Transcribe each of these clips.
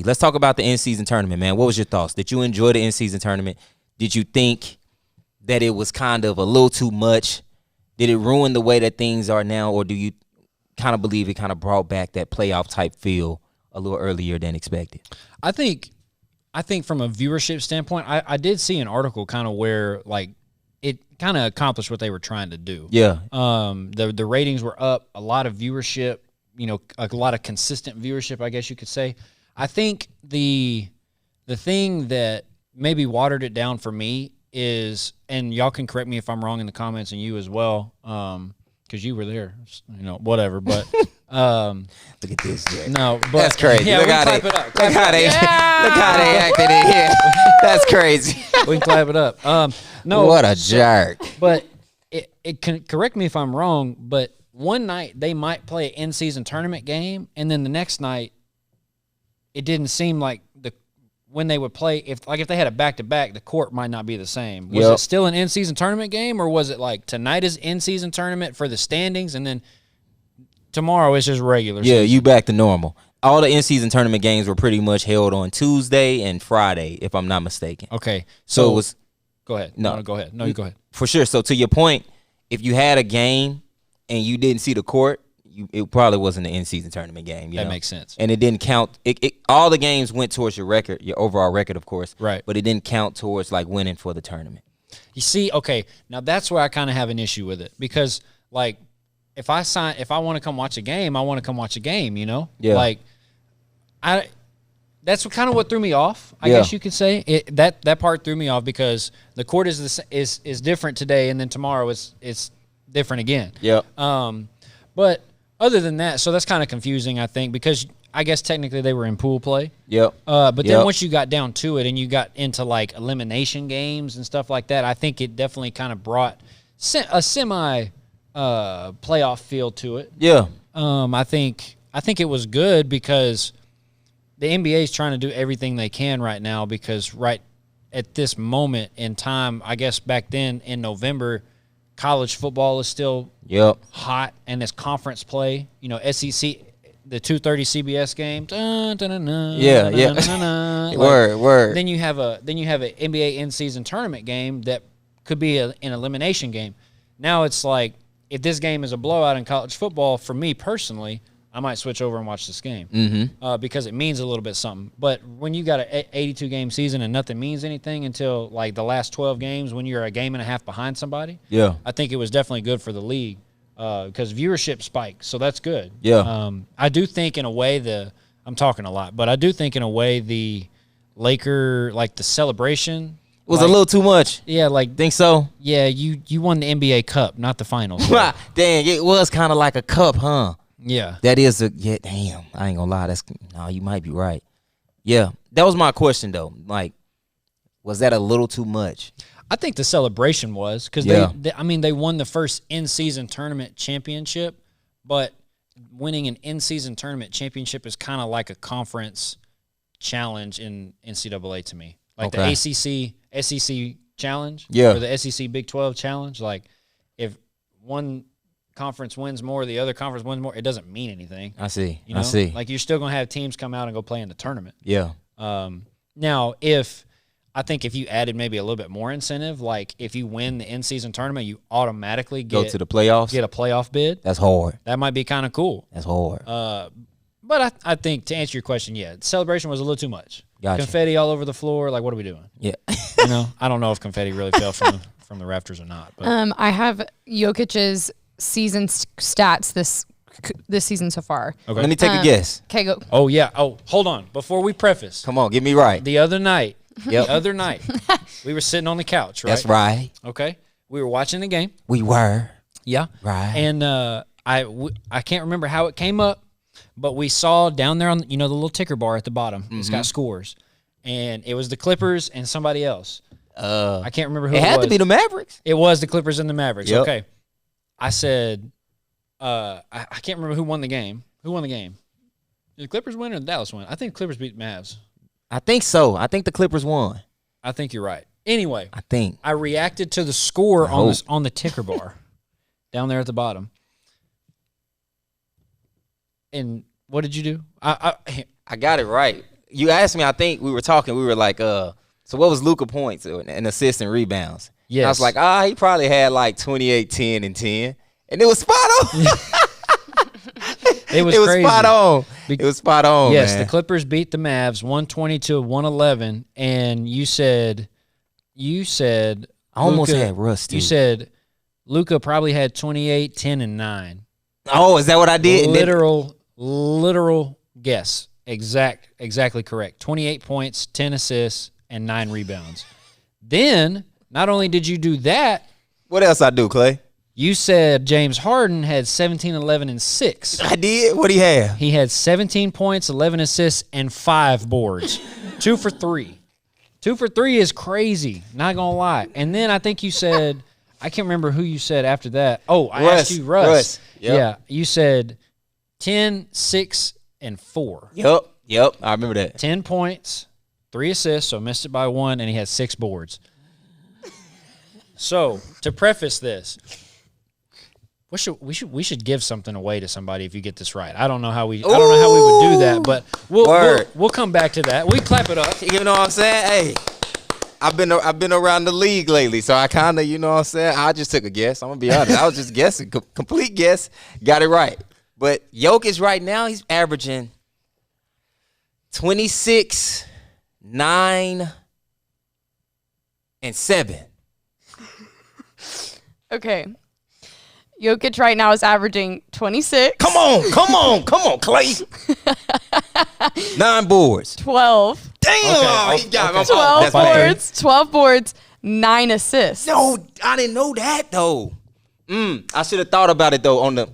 let's talk about the in-season tournament, man. What was your thoughts? Did you enjoy the in-season tournament? Did you think that it was kind of a little too much? Did it ruin the way that things are now, or do you kind of believe it kind of brought back that playoff type feel a little earlier than expected? I think from a viewership standpoint, I did see an article kind of where like it kind of accomplished what they were trying to do. Yeah. The ratings were up, a lot of viewership, a lot of consistent viewership, I guess you could say. I think the thing that maybe watered it down for me is, and y'all can correct me if I'm wrong in the comments, and you as well, because you were there, whatever. But look at this. Jack. No, but that's crazy. Yeah, look how they acted in here. That's crazy. We can clap it up. No, what a jerk. But it can correct me if I'm wrong. But one night they might play an in-season tournament game, and then the next night it didn't seem like when they would play, if they had a back-to-back, the court might not be the same. Was it still an in-season tournament game, or was it like tonight is in-season tournament for the standings, and then tomorrow is just regular season? You back to normal. All the in-season tournament games were pretty much held on Tuesday and Friday, if I'm not mistaken. Okay. So it was... Go ahead. No, go ahead. No, you go ahead. For sure. So to your point, if you had a game and you didn't see the court, it probably wasn't an in-season tournament game. That makes sense. And it didn't count. All the games went towards your record, your overall record, of course. Right. But it didn't count towards like winning for the tournament. You see, okay, now that's where I kind of have an issue with it, because like if I want to come watch a game, I want to come watch a game. Yeah. Like that's kind of what threw me off. I guess you could say that part threw me off, because the court is different today, and then tomorrow it's different again. Yeah. But other than that, so that's kind of confusing, I think, because I guess technically they were in pool play. Yep. But then once you got down to it and you got into like elimination games and stuff like that, I think it definitely kind of brought a semi playoff feel to it. Yeah. I think it was good, because the NBA is trying to do everything they can right now, because right at this moment in time, I guess back then in November, college football is still hot, and it's conference play. SEC, the 2:30 CBS game. Word. Then you have an NBA in-season tournament game that could be an elimination game. Now it's like, if this game is a blowout in college football, for me personally, I might switch over and watch this game because it means a little bit something. But when you got an 82-game season and nothing means anything until like the last 12 games, when you're a game and a half behind somebody, I think it was definitely good for the league because viewership spiked, so that's good. I do think in a way I'm talking a lot, but I do think in a way the Laker, like the celebration, was a little too much. Yeah, like think so. Yeah, you won the NBA Cup, not the finals. Dang, it was kind of like a cup, huh? Yeah. That is damn, I ain't gonna lie. You might be right. Yeah. That was my question though. Like, was that a little too much? I think the celebration was, because they won the first in-season tournament championship, but winning an in-season tournament championship is kind of like a conference challenge in NCAA to me. Like the ACC, SEC challenge, or the SEC Big 12 challenge. Like, if one conference wins more, the other conference wins more, it doesn't mean anything. I see. I see. Like, you're still going to have teams come out and go play in the tournament. Yeah. Now, I think if you added maybe a little bit more incentive, like if you win the in-season tournament, you automatically go to the playoffs, get a playoff bid. That's hard. That might be kind of cool. That's hard. But I think to answer your question, celebration was a little too much. Gotcha. Confetti all over the floor. Like, what are we doing? Yeah. I don't know if confetti really fell from the rafters or not. But. I have Jokic's season stats this season so far. Okay. Let me take a guess. Okay, go. Oh, yeah. Oh, hold on. Before we preface. Come on, get me right. The other night, we were sitting on the couch, right? That's right. Okay. We were watching the game. We were. Yeah. Right. And I can't remember how it came up, but we saw down there on the little ticker bar at the bottom. It's got scores. And it was the Clippers and somebody else. I can't remember who it was. It had to be the Mavericks. It was the Clippers and the Mavericks. Yep. Okay. I said, I can't remember who won the game. Who won the game? Did the Clippers win or the Dallas win? I think the Clippers beat the Mavs. I think so. I think the Clippers won. I think you're right. Anyway, I reacted to the score on the ticker bar down there at the bottom. And what did you do? I got it right. you asked me, I think we were talking, we were like, so what was Luka points and assists and rebounds? Yes. I was like, he probably had like 28, 10, and 10. And it was spot on. It was crazy. Spot on. It was spot on, yes, man. the Clippers beat the Mavs 120-111, and you said I almost Luka, had Russ, too. You said Luka probably had 28, 10, and 9. Oh, is that what I did? Literal guess. Exactly correct. 28 points, 10 assists, and 9 rebounds. Then, not only did you do that. What else I do, Clay? You said James Harden had 17, 11, and 6. I did? What'd he have? He had 17 points, 11 assists, and 5 boards. 2 for 3. 2 for 3 is crazy, not going to lie. And then I think you said, I can't remember who you said after that. Oh, I asked you Russ. Yep. Yeah, you said 10, 6, and 4. Yep, I remember that. 10 points, 3 assists, so missed it by 1, and he had 6 boards. So, to preface this, we should give something away to somebody if you get this right. I don't know how we would do that, but we'll come back to that. We clap it up. You know what I'm saying? Hey, I've been around the league lately, so I kind of, you know what I'm saying? I just took a guess. I'm gonna be honest. I was just guessing, complete guess. Got it right. But Jokic right now, he's averaging 26, 9, and 7. Okay. Jokic right now is averaging 26. Come on, Clay. 9 boards. 12. Damn, he got my 12 boards. 12 boards. 9 assists. No, I didn't know that though. I should have thought about it though. On the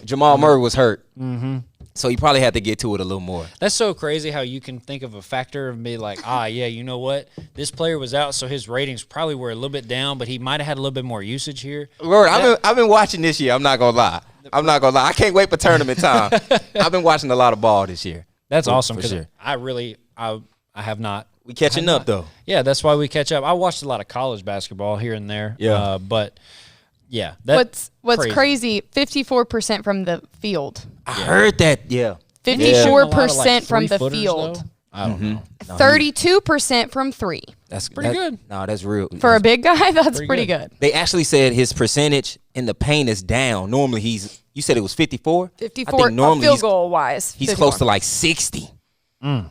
Jamal Murray was hurt, so he probably had to get to it a little more. That's so crazy how you can think of a factor and be like, yeah, you know what? This player was out, so his ratings probably were a little bit down, but he might have had a little bit more usage here. Word, I've been watching this year. I'm not gonna lie. I can't wait for tournament time. I've been watching a lot of ball this year. That's awesome because sure. I have not. We catching up though. Yeah, that's why we catch up. I watched a lot of college basketball here and there. Yeah, but yeah, what's crazy? 54% from the field. I heard that. Yeah, 54% from the field. Though? I don't know. 32% from 3. That's pretty good. No, that's real. For a big guy, that's pretty good. They actually said his percentage in the paint is down. Normally you said it was 54? 54 I think normally field goal wise. He's 54. Close to like 60.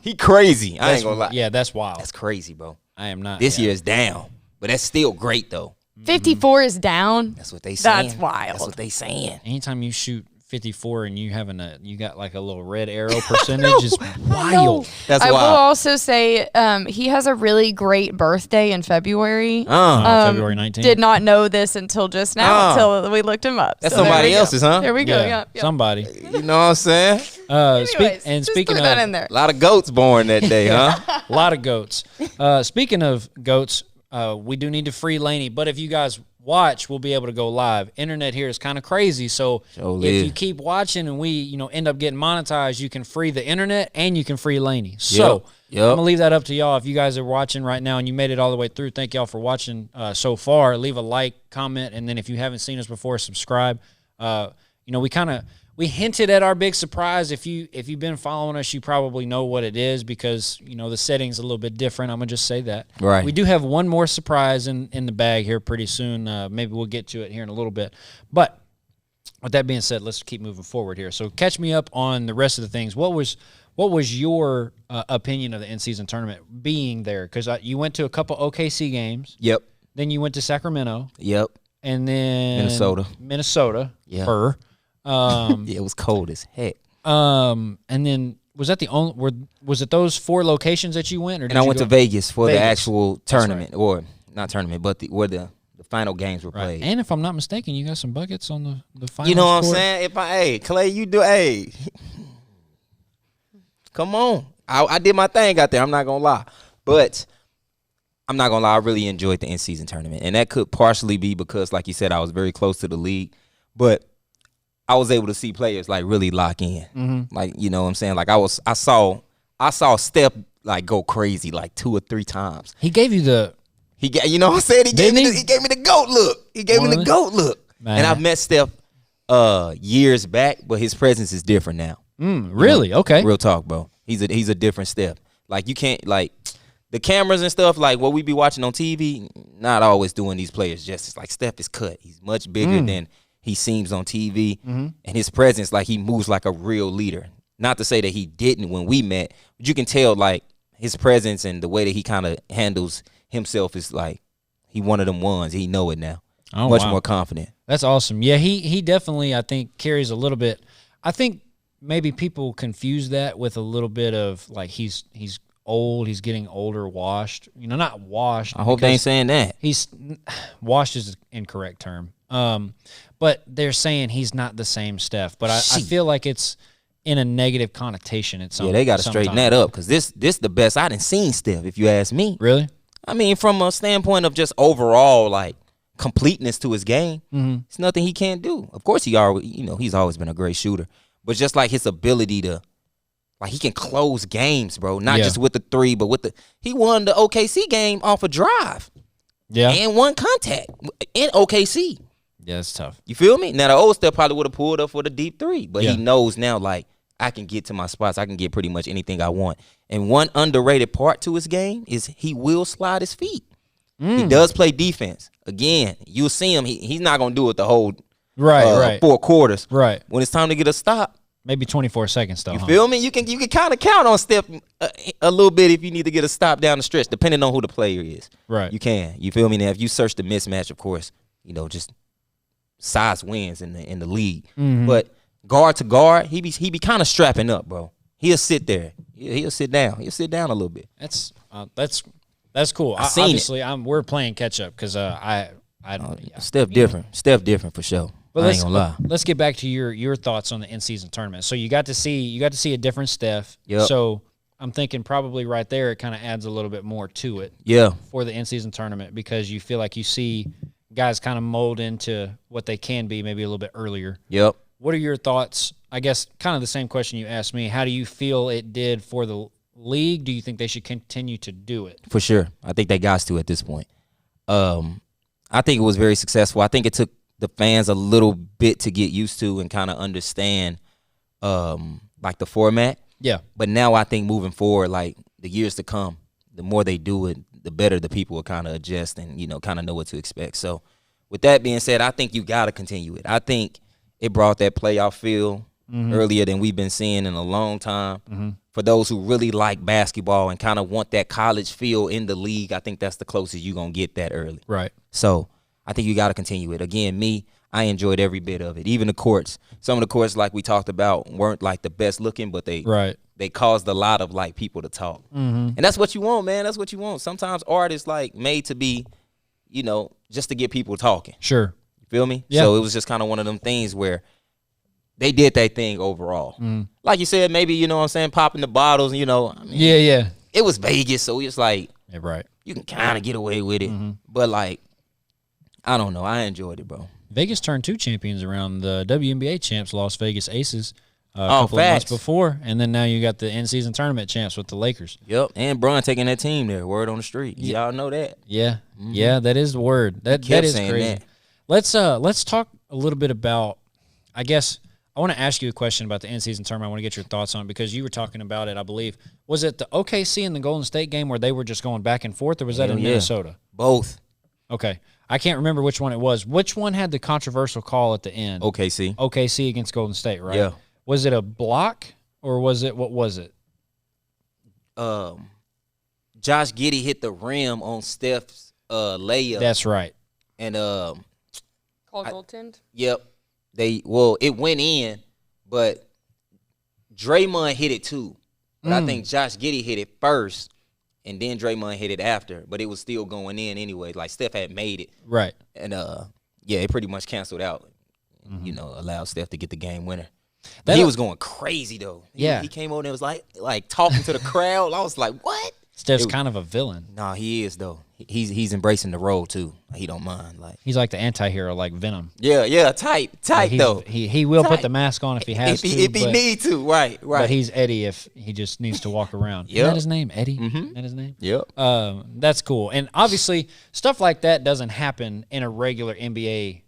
He crazy. I ain't gonna lie. Yeah, that's wild. That's crazy, bro. I am not. This year is down, but that's still great though. 54 is down. That's what they saying. That's wild. That's what they saying. Anytime you shoot 54 and you got like a little red arrow percentage is wild. That's I wild. will also say he has a really great birthday in February. February 19th. Did not know this until just now, until we looked him up. That's somebody else's, huh? There we go. Yeah. Somebody. You know what I'm saying? Speaking of that in there. A lot of goats born that day, huh? A lot of goats. Speaking of goats, we do need to free Laney, but if you guys watch, we'll be able to go live. Internet here is kind of crazy, so if you keep watching and we end up getting monetized, you can free the internet and you can free Laney. So I'm gonna leave that up to y'all. If you guys are watching right now and you made it all the way through, thank y'all for watching so far. Leave a like, comment, and then if you haven't seen us before, subscribe. We hinted at our big surprise. If you've been following us, you probably know what it is because the setting's a little bit different. I'm gonna just say that. Right. We do have one more surprise in the bag here pretty soon. Maybe we'll get to it here in a little bit. But with that being said, let's keep moving forward here. So catch me up on the rest of the things. What was your opinion of the in-season tournament being there? Because you went to a couple OKC games. Yep. Then you went to Sacramento. Yep. And then Minnesota. Yeah. It was cold as heck. And then was that the only? Was it those 4 locations that you went? Or I went to Vegas for the actual tournament, right. Or not tournament, but where the final games were played. And if I'm not mistaken, you got some buckets on the final. You know what I'm saying? Clay, you do. Come on. I did my thing out there. I'm not gonna lie, but I'm not gonna lie. I really enjoyed the in-season tournament, and that could partially be because, like you said, I was very close to the league, but I was able to see players like really lock in. Mm-hmm. Like, you know what I'm saying? Like I saw Steph like go crazy like 2 or 3 times. He gave you the you know what I'm saying? He gave me the GOAT look. He gave me the GOAT look. Man. And I've met Steph years back, but his presence is different now. Really? Okay. Real talk, bro. He's a different Steph. Like you can't the cameras and stuff like what we be watching on TV. Not always doing these players justice. Like Steph is cut. He's much bigger than he seems on TV, and his presence, like he moves like a real leader. Not to say that he didn't when we met, but you can tell like his presence and the way that he kind of handles himself is like he one of them ones. He know it now. Oh, much wow. more confident. That's awesome. Yeah, he definitely, I think, carries a little bit. I think maybe people confuse that with a little bit of like he's old, he's getting older, washed. Not washed. I hope they ain't saying that. He's washed is an incorrect term. But they're saying he's not the same Steph. But I feel like it's in a negative connotation at some. Yeah, they got to straighten that up because this the best I done seen Steph. If you ask me, really. I mean, from a standpoint of just overall like completeness to his game, it's nothing he can't do. Of course, he's always been a great shooter, but just like his ability to, like he can close games, bro. Not just with the three, but he won the OKC game off a drive, and one contact in OKC. Yeah, it's tough. You feel me? Now the old Steph probably would have pulled up for the deep three, but he knows now like I can get to my spots. I can get pretty much anything I want. And one underrated part to his game is he will slide his feet. He does play defense. Again, you'll see him. He's not gonna do it the whole 4 quarters. Right. When it's time to get a stop, maybe 24 seconds though. You feel me? You can kind of count on Steph a little bit if you need to get a stop down the stretch, depending on who the player is. Right. You can. You feel me? Now, if you search the mismatch, of course, just size wins in the league. But guard to guard, he be kind of strapping up, bro. He'll sit there. He'll sit down. He'll sit down a little bit. That's cool. Obviously, we're playing catch up because Steph different. Steph different for sure. But I ain't gonna lie. Let's get back to your thoughts on the in-season tournament. So you got to see a different Steph. Yep. So I'm thinking probably right there it kind of adds a little bit more to it. Yeah. For the in-season tournament because you feel like you see guys kind of mold into what they can be maybe a little bit earlier. Yep. What are your thoughts? I guess kind of the same question you asked me. How do you feel it did for the league? Do you think they should continue to do it? For sure. I think they got to at this point. I think it was very successful. I think it took the fans a little bit to get used to and kind of understand like the format. Yeah. But now I think moving forward, like the years to come, the more they do it, the better the people will kind of adjust and, kind of know what to expect. So with that being said, I think you got to continue it. I think it brought that playoff feel earlier than we've been seeing in a long time. For those who really like basketball and kind of want that college feel in the league, I think that's the closest you're going to get that early. Right. So I think you got to continue it. Again, I enjoyed every bit of it. Even the courts. Some of the courts, like we talked about, weren't like the best looking, but they caused a lot of like people to talk. And that's what you want, man. That's what you want. Sometimes art is like made to be, just to get people talking. Sure. You feel me? Yeah. So it was just kind of one of them things where they did that thing overall. Like you said, maybe, you know what I'm saying, popping the bottles, Yeah. It was Vegas, so it's like Right. you can kind of get away with it. But like, I don't know. I enjoyed it, bro. Vegas turned 2 champions around. The WNBA champs, Las Vegas Aces, a couple facts. of months before, and then now you got the in-season tournament champs with the Lakers. Yep, and Bron taking that team there. Word on the street. Y'all know that. Yeah, yeah, that is the word. That is crazy. That. Let's talk a little bit about. I guess I want to ask you a question about the in-season tournament. I want to get your thoughts on it because you were talking about it. I believe was it the OKC and the Golden State game where they were just going back and forth, or was that in Minnesota? Both. Okay. I can't remember which one it was. Which one had the controversial call at the end? OKC. OKC against Golden State, right? Yeah. Was it a block or what was it? Josh Giddey hit the rim on Steph's layup. That's right. And called goaltend? Yep. It went in, but Draymond hit it too. But I think Josh Giddey hit it first. And then Draymond hit it after, but it was still going in anyway. Like Steph had made it, right? And it pretty much canceled out. Allowed Steph to get the game winner. He was going crazy though. He came over and was like talking to the crowd. I was like, what? Steph's kind of a villain. Nah, he is though. He's embracing the role too. He don't mind. Like he's like the anti-hero, like Venom. Yeah, tight though. He will put the mask on if he has to. If he need to, right. But he's Eddie if he just needs to walk around. Yep. Isn't that his name, Eddie? Isn't that his name? Yep. That's cool. And obviously, stuff like that doesn't happen in a regular NBA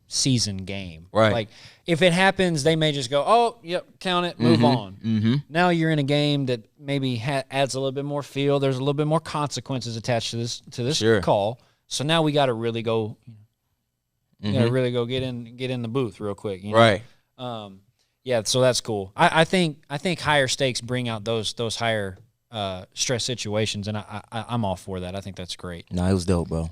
season game. Right. Like if it happens, they may just go, oh, yep, count it, move on. Mm-hmm. Now you're in a game that maybe adds a little bit more feel. There's a little bit more consequences attached to this Sure. call. So now we got to really go. Mm-hmm. You got to really go get in the booth real quick. You know? Right. Yeah. So that's cool. I think higher stakes bring out those higher stress situations, and I'm all for that. I think that's great. No, it was dope, bro.